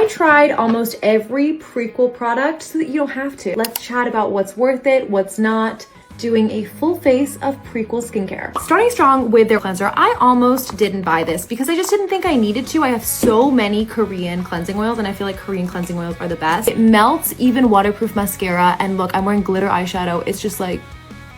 I tried almost every Prequel product so that you don't have to. Let's chat about what's worth it, what's not. Doing a full face of Prequel skincare. Starting strong with their cleanser. I almost didn't buy this because I just didn't think I needed to. I have so many Korean cleansing oils and I feel like Korean cleansing oils are the best. It melts even waterproof mascara, and look, I'm wearing glitter eyeshadow. It's just like,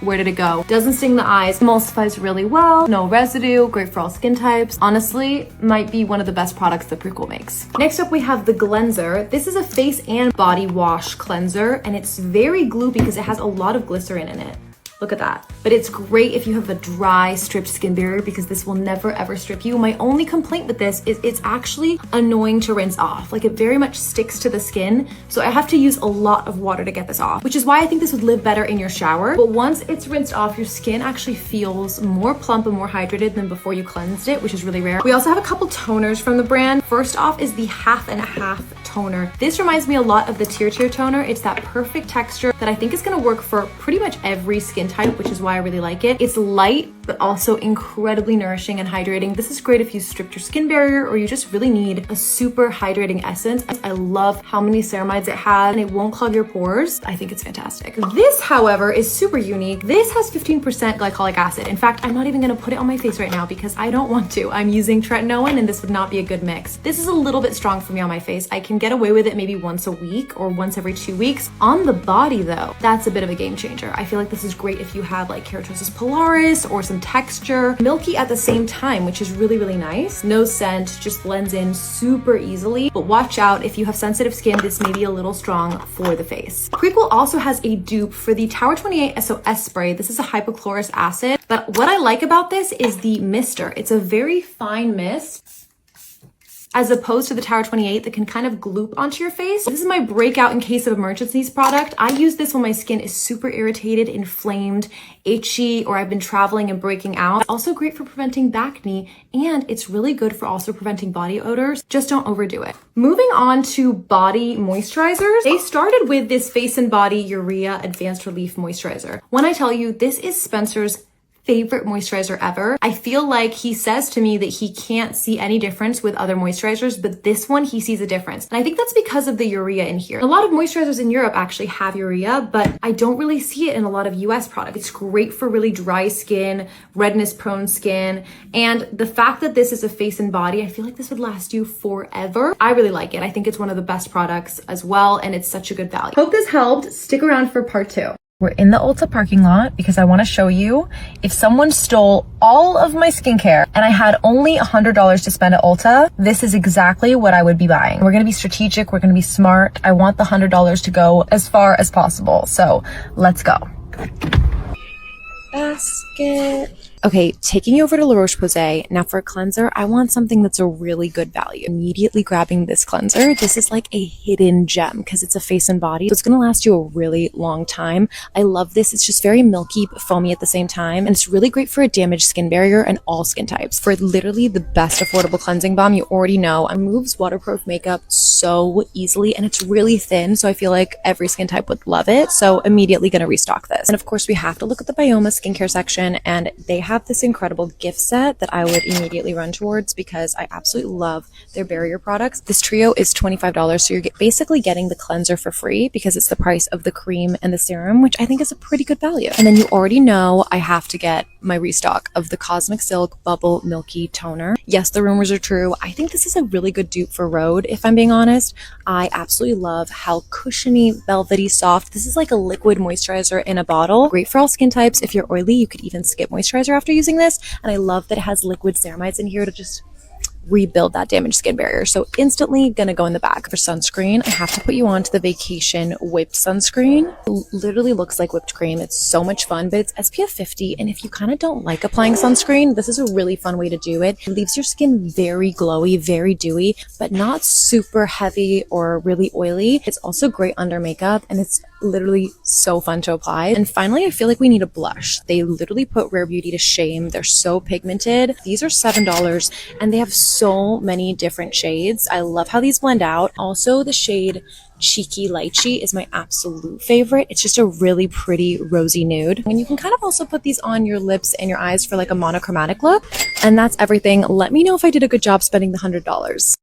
where did it go? Doesn't sting the eyes, emulsifies really well, no residue, great for all skin types. Honestly, might be one of the best products that Prequel makes. Next up, we have the Glenser. This is a face and body wash cleanser, and it's very gloopy because it has a lot of glycerin in it. Look at that. But it's great if you have a dry, stripped skin barrier because this will never ever strip you. My only complaint with this is it's actually annoying to rinse off. Like, it very much sticks to the skin. So I have to use a lot of water to get this off, which is why I think this would live better in your shower. But once it's rinsed off, your skin actually feels more plump and more hydrated than before you cleansed it, which is really rare. We also have a couple toners from the brand. First off is the Half and Half toner. This reminds me a lot of the Tear toner. It's that perfect texture that I think is gonna work for pretty much every skin type, which is why I really like it. It's light, but also incredibly nourishing and hydrating. This is great if you stripped your skin barrier or you just really need a super hydrating essence. I love how many ceramides it has and it won't clog your pores. I think it's fantastic. This, however, is super unique. This has 15% glycolic acid. In fact, I'm not even gonna put it on my face right now because I don't want to. I'm using tretinoin and this would not be a good mix. This is a little bit strong for me on my face. I can get away with it maybe once a week or once every 2 weeks. On the body though, that's a bit of a game changer. I feel like this is great if you have like keratosis pilaris or some texture. Milky at the same time, which is really, really nice. No scent, just blends in super easily. But watch out, if you have sensitive skin, this may be a little strong for the face. Prequel also has a dupe for the Tower 28 SOS spray. This is a hypochlorous acid. But what I like about this is the mister. It's a very fine mist, as opposed to the Tower 28 that can kind of gloop onto your face. This is my breakout in case of emergencies product. I use this when my skin is super irritated, inflamed, itchy, or I've been traveling and breaking out. It's also great for preventing acne, and it's really good for also preventing body odors. Just don't overdo it. Moving on to body moisturizers. They started with this Face and Body Urea Advanced Relief Moisturizer. When I tell you, this is Spencer's favorite moisturizer ever. I feel like he says to me that he can't see any difference with other moisturizers, but this one he sees a difference. And I think that's because of the urea in here. A lot of moisturizers in Europe actually have urea, but I don't really see it in a lot of US products. It's great for really dry skin, redness prone skin. And the fact that this is a face and body, I feel like this would last you forever. I really like it. I think it's one of the best products as well, and it's such a good value. Hope this helped. Stick around for part 2. We're in the Ulta parking lot because I want to show you if someone stole all of my skincare and I had only $100 to spend at Ulta, this is exactly what I would be buying. We're going to be strategic. We're going to be smart. I want the $100 to go as far as possible. So let's go. Basket. Okay, taking you over to La Roche-Posay. Now for a cleanser, I want something that's a really good value. Immediately grabbing this cleanser. This is like a hidden gem because it's a face and body. So it's going to last you a really long time. I love this. It's just very milky but foamy at the same time. And it's really great for a damaged skin barrier and all skin types. For literally the best affordable cleansing balm, you already know it removes waterproof makeup so easily. And it's really thin. So I feel like every skin type would love it. So immediately going to restock this. And of course, we have to look at the Bioma skincare section, and they have this incredible gift set that I would immediately run towards because I absolutely love their barrier products. This trio is $25, so you're basically getting the cleanser for free because it's the price of the cream and the serum, which I think is a pretty good value. And then you already know I have to get my restock of the Cosmic Silk Bubble Milky Toner. Yes, the rumors are true. I think this is a really good dupe for Rhode, if I'm being honest. I absolutely love how cushiony, velvety, soft. This is like a liquid moisturizer in a bottle. Great for all skin types. If you're oily, you could even skip moisturizer after using this. And I love that it has liquid ceramides in here to just rebuild that damaged skin barrier. So instantly gonna go in the bag. For sunscreen, I have to put you on to the Vacation Whipped Sunscreen. It literally looks like whipped cream. It's so much fun, but it's SPF 50. And if you kind of don't like applying sunscreen, this is a really fun way to do it. It leaves your skin very glowy, very dewy, but not super heavy or really oily. It's also great under makeup, and it's literally so fun to apply. And finally, I feel like we need a blush. They literally put Rare Beauty to shame. They're so pigmented. These are $7 and they have so many different shades. I love how these blend out. Also, the shade Cheeky Lychee is my absolute favorite. It's just a really pretty rosy nude. And you can kind of also put these on your lips and your eyes for like a monochromatic look. And that's everything. Let me know if I did a good job spending the $100.